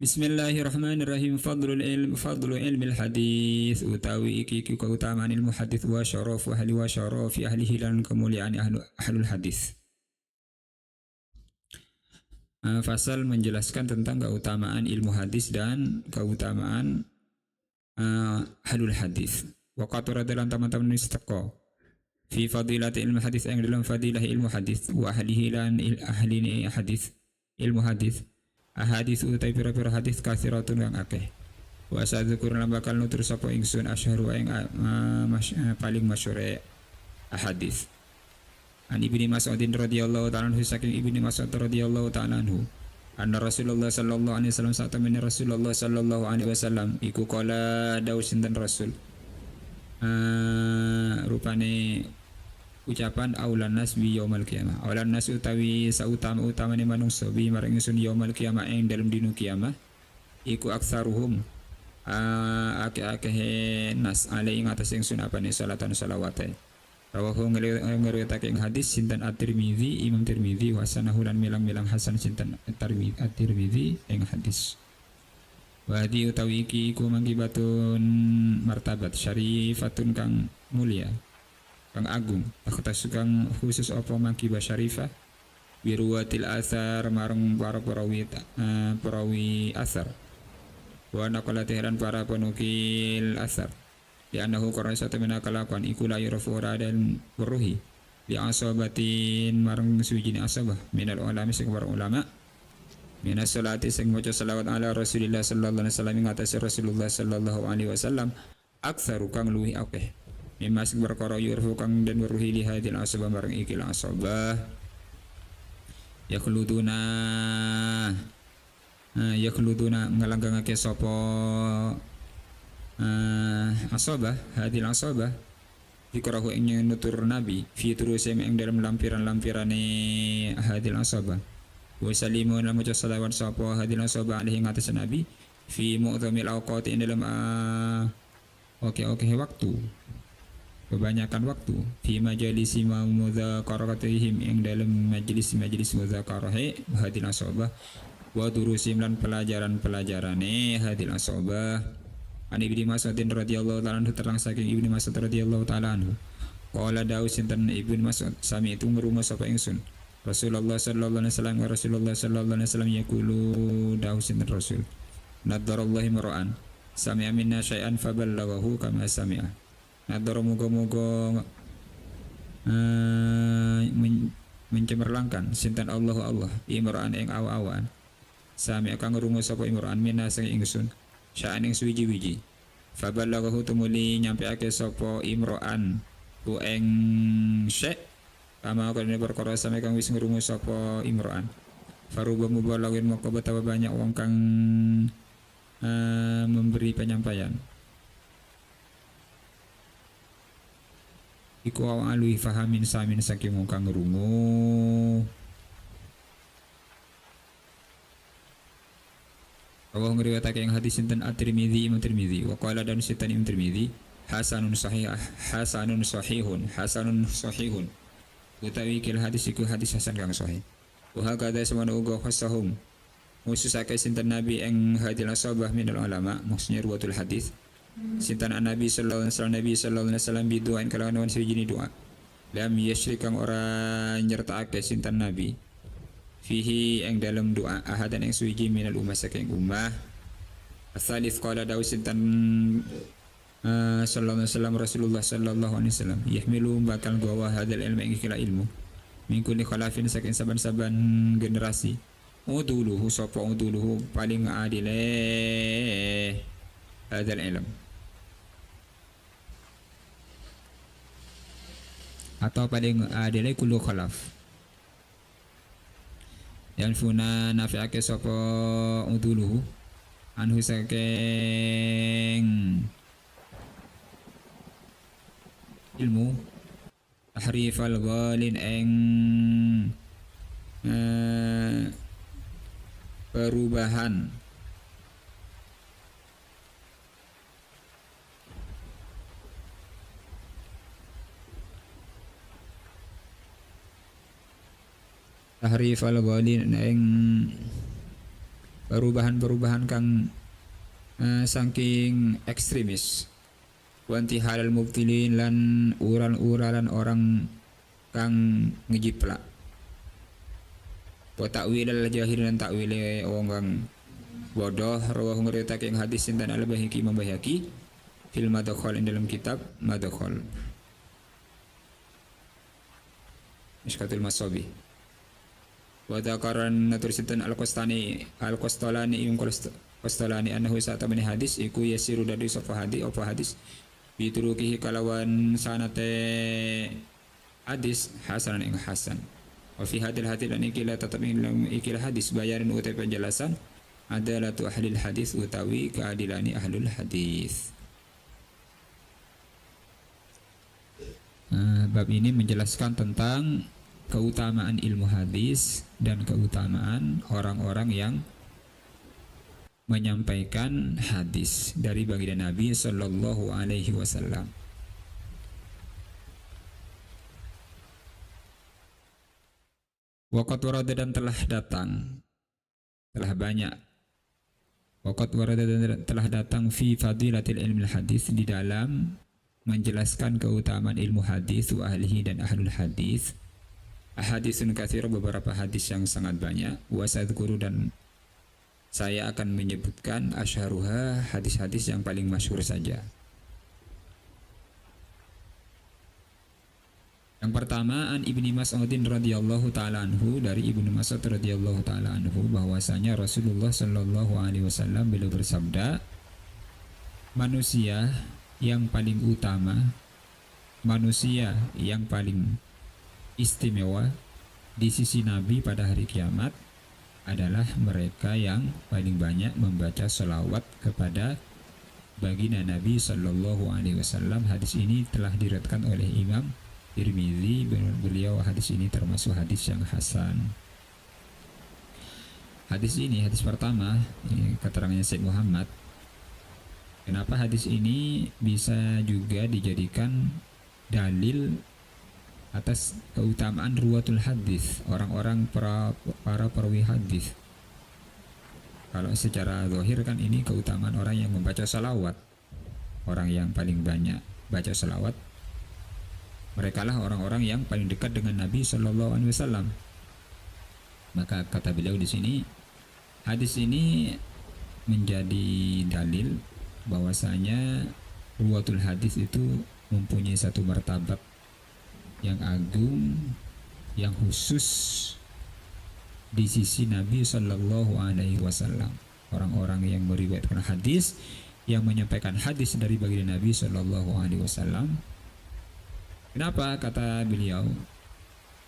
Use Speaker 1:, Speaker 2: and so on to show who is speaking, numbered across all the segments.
Speaker 1: Bismillahirrahmanirrahim. Fadlul ilmi hadis utawi iki keutamaan ilmu hadis wa syaraf ahli wa syarafi ahlihi lan kemuliaan ahlul hadis. Fasal menjelaskan tentang keutamaan ilmu hadis dan keutamaan ahlul hadis. Wa qatura dalam teman-teman istaqo fi fadilati ilmu hadis yang dalam fadilah ilmu hadis wa ahlihi lan ahli hadis ilmu hadis. Ahadis utai pira-pira hadis kathiratun kang akeh. Wa sadzukur lan bakal nutur sapa ingsun asyharu ing paling masyhur ahadis. An Ibnu Mas'udin radhiyallahu ta'ala anhu saking Ibnu Mas'ud radhiyallahu ta'ala anhu. Anna Rasulullah sallallahu alaihi wasallam saat temen Rasulullah sallallahu alaihi wasallam iku kala dawu sinten Rasul. Rupane ucapan aulan nas bi yaumil qiyamah. Aulan nas utawi sautama-utamane manungsa bi marang ingsun yaumil qiyamah ing dalem dina kiamah iku aktsaruhum akeh nas ale ing atas ingsun apane salatan salawate. Rawahu ngriwayatake ing hadis sinten At-Tirmizi Imam Tirmizi wa sanahu lan milang-milang hasan sinten At-Tirmizi ing hadis. Wadi utawi iki iku mangkibatun martabat syarifatun kang mulia kang agung akhtas kang khusus apa mangkibah syarifah biruwatil asar marang para perawi asar wa naqala tehran para penukil asar di anahu qarna satamina kalakuan iku la yurafu dan ruhi bi asabatin marang suwijine asabah minal ulama sing para ulama minas salati sing maca selawat ala Rasulillah sallallahu alaihi wasallam ngatasi Rasulullah sallallahu alaihi wasallam aktsaru kang luwih akeh mimma sing perkara yurfu kang den weruhi li hadil asbah marang ikil asbah yakhluduna ngalanggangake sapa asbah hadil asbah dikarahu ing nutur nabi fi turusem ing dalam lampiran-lampirane hadil asbah wa salimun lan maca salawat sapa hadil asbah alaihi ngatas nabi fi mu'dhamil awqat ing dalam oke waktu kebanyakan waktu fi majalisi mudzakarahim yang dalam majelis mudzakarahe hadil ashabah wa durusim lan pelajaran-pelajarane hadil ashabah. An Ibnu Mas'ud radhiyallahu ta'ala anhu terang saking Ibnu Mas'ud radhiyallahu ta'ala anhu qala dawu sinten Ibnu Mas'ud sami itu ngrungu sapa ingsun Rasulullah sallallahu alaihi wasallam Rasulullah sallallahu alaihi wasallam yaqulu dawu sinten Rasul nadarallahu mar'an sami'a minna syai'an faballaghahu kama sami'a. Nadara muga-muga mencemerlangkan sinten Allah imra'an ing awa-awan sami kang ngrungu sapa imra'an minna sing ingsun sya'an ing suwiji-wiji faballaghahu tumuli nyampeake sapa imra'an ku ing syai' kama kene perkara sami kang wis ngrungu sapa imra'an faruba mubalaghin maka betapa banyak wong kang memberi penyampaian iku alui fahamin samin saking kang ngrungu. Allah ngriwayatake yang hadis sinten At-Tirmizi Imam Tirmizi wa qala dan sinten Imam Tirmizi hasanun sahihun utawi kil hadis iku hadis hasan kang sahih wa hakadha samana uga khasahum khususake sinten nabi ing hadil ashabah minal ulama maksudnya ruwatul hadis sintan Nabi sallallahu alaihi wasallam biduain kalawan sejini doa lam yasyrik kang ora nyertaake sintan Nabi fihi ing dalam doa ahadan ing suwiji minal ummah saking ummah asalif qala dawu sintan sallallahu alaihi wasallam Rasulullah sallallahu alaihi wasallam yahmilu bakal gawa hadal ilmu ing kila ilmu min kulli khalafin saking saban-saban generasi uduluhu sapa uduluhu paling adile hadal ilm atau paling adilai kullu khalaf yang funa nafi'ake sapa uduluhu anhu saking ilmu tahrifal ghalin eng perubahan tahrif al-ghalin ing perubahan-perubahan kang saking ekstremis, wanti halal mubtilin lan ural-uralan orang kang ngejiplak, wa ta'wil al jahil lan ta'wile wong kang bodoh. Rawahu ngriwayatake ing hadis sinten al-Baihaqi Imam Baihaqi fil Madkhal ing dalam kitab Madkhal Mishkatul Masabi. Wa dzakaran natur sinten al-Qastani yung Qastalani annahu satamani hadis iku yasiru dari sapa hadis biturukihi kalawan sanate hadis hasanan ing hasan. Wa fi hadil lan ikila tetep ing ikila hadis bayaran utai penjelasan adalatu ahlil hadis utawi keadilani ahlul hadis. Bab ini menjelaskan tentang keutamaan ilmu hadis dan keutamaan orang-orang yang menyampaikan hadis dari baginda Nabi Sallallahu Alaihi Wasallam. Waqat warada dan telah datang, telah banyak. Waqat warada dan telah datang fi fadilatil ilmi hadis, di dalam menjelaskan keutamaan ilmu hadis wa ahlihi dan ahlul hadis. Ahadisun katsir, beberapa hadis yang sangat banyak. Wa sadhkuru, dan saya akan menyebutkan asyharuha, hadis-hadis yang paling masyhur saja. Yang pertama, an Ibni Mas'udin radhiyallahu taala anhu, dari Ibnu Mas'ud radhiyallahu taala anhu, bahwasanya Rasulullah sallallahu alaihi wasallam beliau bersabda, manusia yang paling utama, manusia yang paling istimewa di sisi Nabi pada hari kiamat adalah mereka yang paling banyak membaca sholawat kepada baginda Nabi sallallahu alaihi wasallam. Hadis ini telah diriwayatkan oleh Imam Tirmizi. Beliau hadis ini termasuk hadis yang hasan. Hadis ini, hadis pertama, ini keterangannya Syekh Muhammad. Kenapa hadis ini bisa juga dijadikan dalil atas keutamaan ruwatul hadis, orang-orang para perawi hadis. Kalau secara zahir kan ini keutamaan orang yang membaca salawat, orang yang paling banyak baca salawat, mereka lah orang-orang yang paling dekat dengan Nabi Shallallahu Alaihi Wasallam. Maka kata beliau di sini, hadis ini menjadi dalil bahwasanya ruwatul hadis itu mempunyai satu martabat yang agung, yang khusus di sisi Nabi Shallallahu Alaihi Wasallam. Orang-orang yang meriwayatkan hadis, yang menyampaikan hadis dari baginda Nabi Shallallahu Alaihi Wasallam. Kenapa? Kata beliau,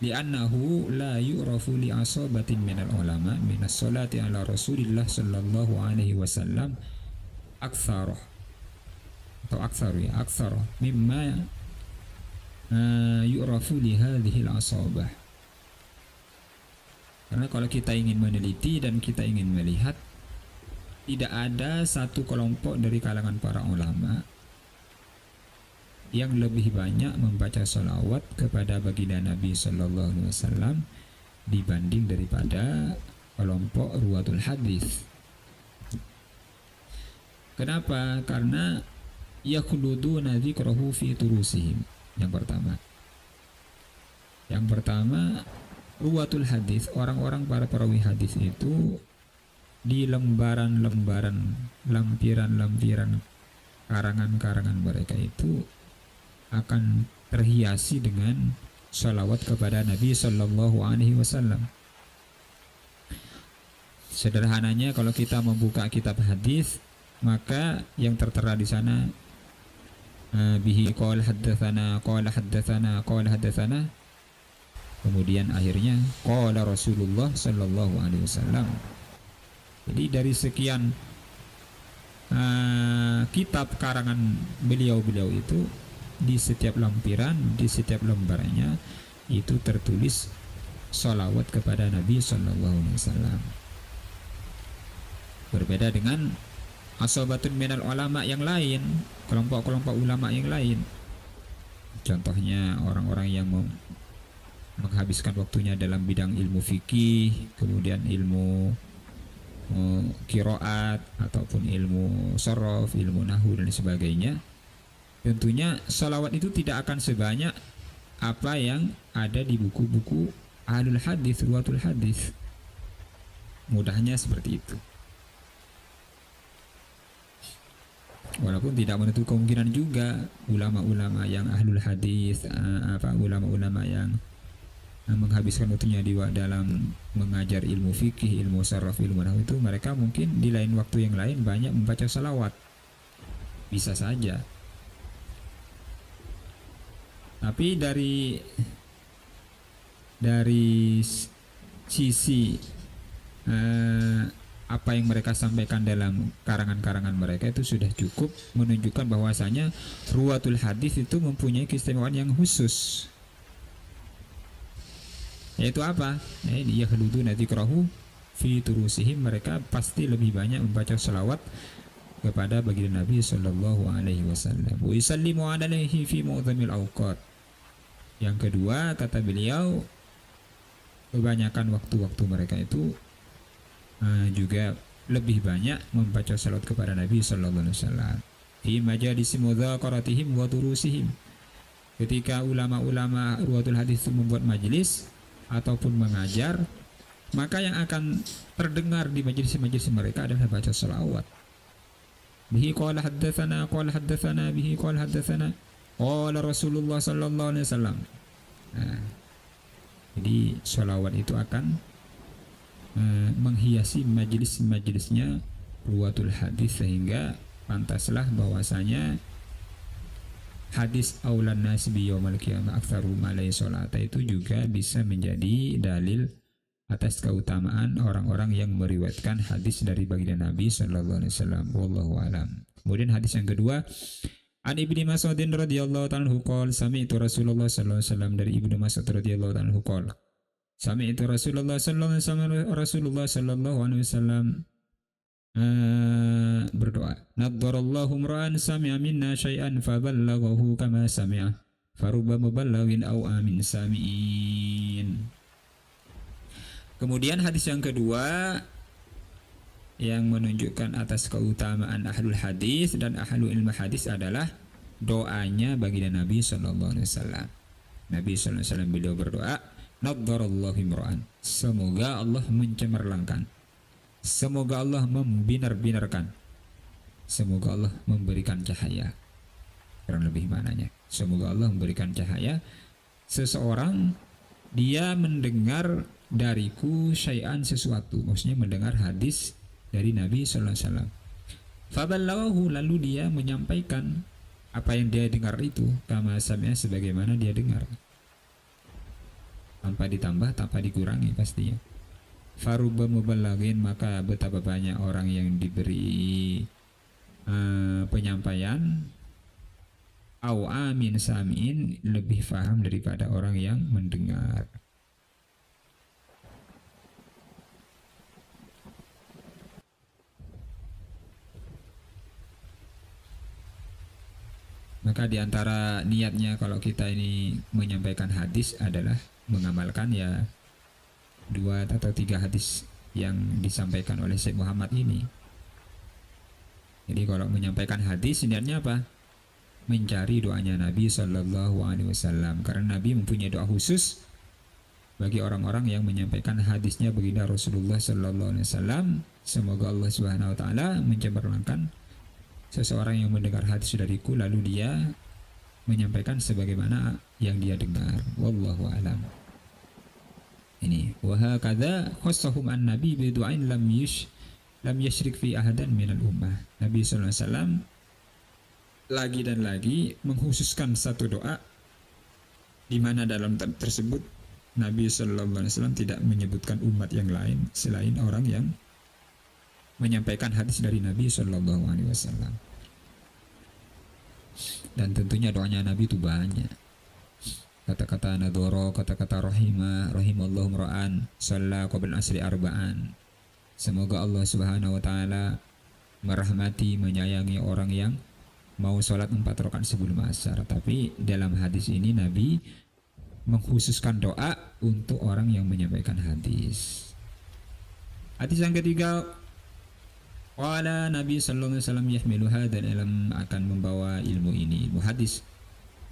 Speaker 1: li'annahu la yu'rafu li asabatin minal ulama minas salati ala Rasulillah sallallahu alaihi wasallam aktsara atau aktsara mimma yu'rafu li hadhihi al-asabah. Karena kalau kita ingin meneliti dan kita ingin melihat, tidak ada satu kelompok dari kalangan para ulama yang lebih banyak membaca sholawat kepada baginda Nabi Sallallahu Alaihi Wasallam dibanding daripada kelompok ruwatul hadis. Kenapa? Karena yakhluduna dzikrahu fi turusihim. Yang pertama, ruwatul hadis, orang-orang para perawi hadis itu di lembaran-lembaran, lampiran-lampiran karangan-karangan mereka itu akan terhiasi dengan sholawat kepada Nabi Sallallahu Alaihi Wasallam. Sederhananya, kalau kita membuka kitab hadis, maka yang tertera di sana bihi qala haddatsana, kemudian akhirnya qala Rasulullah Sallallahu Alaihi Wasallam. Jadi dari sekian kitab karangan beliau-beliau itu, di setiap lampiran, di setiap lembarnya itu tertulis sholawat kepada Nabi Sallallahu Alaihi Wasallam. Berbeda dengan asabatun minal ulama yang lain, kelompok-kelompok ulama yang lain. Contohnya orang-orang yang menghabiskan waktunya dalam bidang ilmu fikih, kemudian ilmu qiraat ataupun ilmu sorof, ilmu nahwu dan sebagainya, tentunya salawat itu tidak akan sebanyak apa yang ada di buku-buku ahlul hadis, ruwatul hadis. Mudahnya seperti itu. Walaupun tidak menutup kemungkinan juga ulama-ulama yang ahlul hadis, ulama-ulama yang menghabiskan waktunya dalam mengajar ilmu fikih, ilmu saraf, ilmu nahwu itu, mereka mungkin di lain waktu yang lain banyak membaca salawat. Bisa saja. Tapi dari sisi apa yang mereka sampaikan dalam karangan-karangan mereka itu sudah cukup menunjukkan bahwasanya ruwatul hadis itu mempunyai keistimewaan yang khusus. Yaitu apa? Yahduduna dzikrahu fi turusihim, mereka pasti lebih banyak membaca salawat kepada baginda Nabi sallallahu alaihi wasallam. Wa yusallimu alaihi fi mu'dhamil awqat. Yang kedua, kata beliau, kebanyakan waktu-waktu mereka itu juga lebih banyak membaca salawat kepada Nabi sallallahu alaihi wasallam. Fi majalisi mudzaqaratihim wa durusihim. Ketika ulama-ulama ruwatul hadis itu membuat majelis ataupun mengajar, maka yang akan terdengar di majelis-majelis mereka adalah baca salawat. Bihi qala haddatsana bihi qala haddatsana qala Rasulullah sallallahu alaihi wasallam. Jadi salawat itu akan menghiasi majelis-majelisnya ruwatul hadis, sehingga pantaslah bahwasanya hadis aulan nas bi yaumil qiyamah aktsaru malai salata itu juga bisa menjadi dalil atas keutamaan orang-orang yang meriwayatkan hadis dari baginda Nabi sallallahu alaihi wasallam. Wallahu alam. Kemudian hadis yang kedua, an Ibnu Mas'ud radhiyallahu ta'ala anhu qala sami'tu Rasulullah sallallahu alaihi wasallam, dari Ibnu Mas'ud radhiyallahu ta'ala anhu qala sami'tu Rasulullah sallallahu alaihi wasallam berdoa, naddarallahu imra'an sami'a minna syai'an faballaghahu kama sami'a farubba muballighin aw amin sami'in. Kemudian hadis yang kedua yang menunjukkan atas keutamaan ahlul hadis dan ahlul ilmu hadis adalah doanya baginda Nabi sallallahu alaihi wasallam. Nabi sallallahu alaihi wasallam beliau berdoa, naddarallahu imra'an, semoga Allah mencemerlangkan, semoga Allah membinar-binarkan, semoga Allah memberikan cahaya. Kurang lebih maknanya, semoga Allah memberikan cahaya seseorang, dia mendengar dariku syai'an, sesuatu, maksudnya mendengar hadis dari Nabi sallallahu alaihi wasallam. Faballaghahu, lalu dia menyampaikan apa yang dia dengar itu, kama sami'a, sebagaimana dia dengar, tanpa ditambah, tanpa dikurangi pastinya. Farubba mubalaghin, maka betapa banyak orang yang diberi penyampaian, au amin sami'in, lebih faham daripada orang yang mendengar. Maka diantara niatnya kalau kita ini menyampaikan hadis adalah mengamalkan ya 2 atau 3 hadis yang disampaikan oleh Syekh Muhammad ini. Jadi kalau menyampaikan hadis niatnya apa? Mencari doanya Nabi sallallahu alaihi wasallam, karena Nabi mempunyai doa khusus bagi orang-orang yang menyampaikan hadisnya baginda Rasulullah sallallahu alaihi wasallam. Semoga Allah Subhanahu wa taala mencemerlangkan seseorang yang mendengar hadis dariku lalu dia menyampaikan sebagaimana yang dia dengar. Wallahu alam. Ini wa hakadha khassahum an nabi bi du'ain lam yashrik fi ahadan minal ummah. Nabi sallallahu alaihi wasallam lagi dan lagi mengkhususkan satu doa di mana dalam tersebut Nabi sallallahu alaihi wasallam tidak menyebutkan umat yang lain selain orang yang menyampaikan hadis dari Nabi sallallahu alaihi wasallam. Dan tentunya doanya Nabi itu banyak. Kata-kata nadhara, kata-kata rahimallahu ra'an shalla qabla asri arba'an. Semoga Allah Subhanahu wa taala merahmati, menyayangi orang yang mau sholat 4 rakaat sebelum asar. Tapi dalam hadis ini Nabi mengkhususkan doa untuk orang yang menyampaikan hadis. Hadis yang ketiga, Qala Nabi sallallahu alaihi wasallam yahmilu hadzal ilm, akan membawa ilmu ini, ilmu hadis,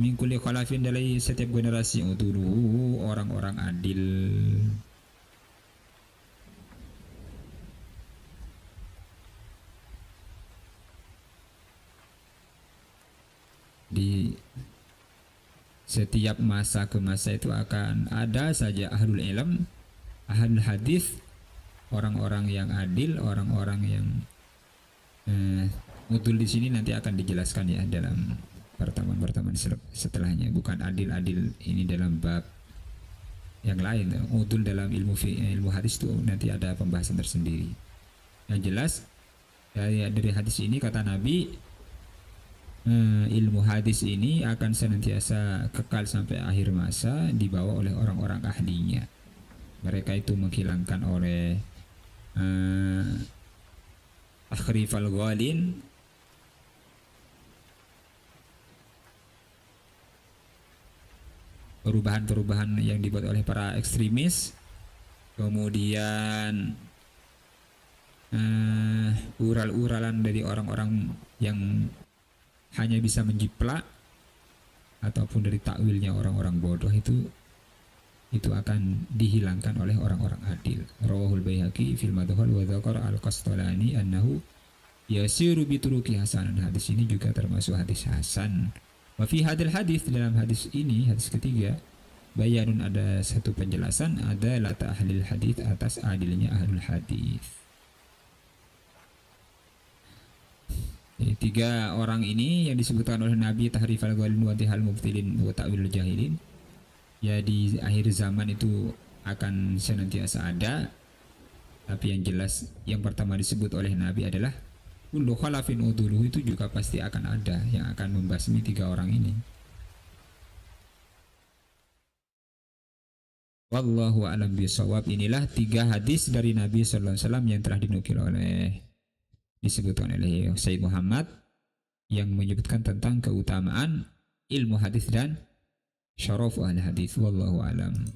Speaker 1: min kulli khalafin, dari setiap generasi, uduluhu, orang-orang adil. Di setiap masa ke masa itu akan ada saja ahlul ilm, ahlul hadis, orang-orang yang adil, orang-orang yang udul di sini nanti akan dijelaskan ya dalam pertemuan-pertemuan setelahnya. Bukan adil-adil ini dalam bab yang lain. Udul dalam ilmu hadis itu nanti ada pembahasan tersendiri. Yang jelas dari hadis ini kata Nabi, ilmu hadis ini akan senantiasa kekal sampai akhir masa, dibawa oleh orang-orang ahlinya. Mereka itu menghilangkan oleh takhrifal ghalin, perubahan-perubahan yang dibuat oleh para ekstremis, kemudian ural-uralan dari orang-orang yang hanya bisa menjiplak, ataupun dari takwilnya orang-orang bodoh, itu akan dihilangkan oleh orang-orang adil. Rawahul Baihaqi fil Madkhal wa dzakara al-Qastalani annahu yasiru bi turuqi hasanan. Hadis ini juga termasuk hadis hasan. Wa fi hadil hadis, dalam hadis ini, hadis ketiga, bayanun, ada satu penjelasan, ada lata ahlil hadis, atas adilnya ahlul hadis. Tiga orang ini yang disebutkan oleh Nabi, tahrifal ghalin wa tihal mubtilin wa ta'wilul jahilin, ya di akhir zaman itu akan senantiasa ada. Tapi yang jelas yang pertama disebut oleh Nabi adalah kullu khalafin uduluhu, itu juga pasti akan ada yang akan membasmi tiga orang ini. Wallahu a'lam bishawab. Inilah tiga hadis dari Nabi sallallahu alaihi wasallam yang telah dinukil disebutkan oleh Sayyid Muhammad, yang menyebutkan tentang keutamaan ilmu hadis dan syaraf ahli hadis. Wallahu a'lam.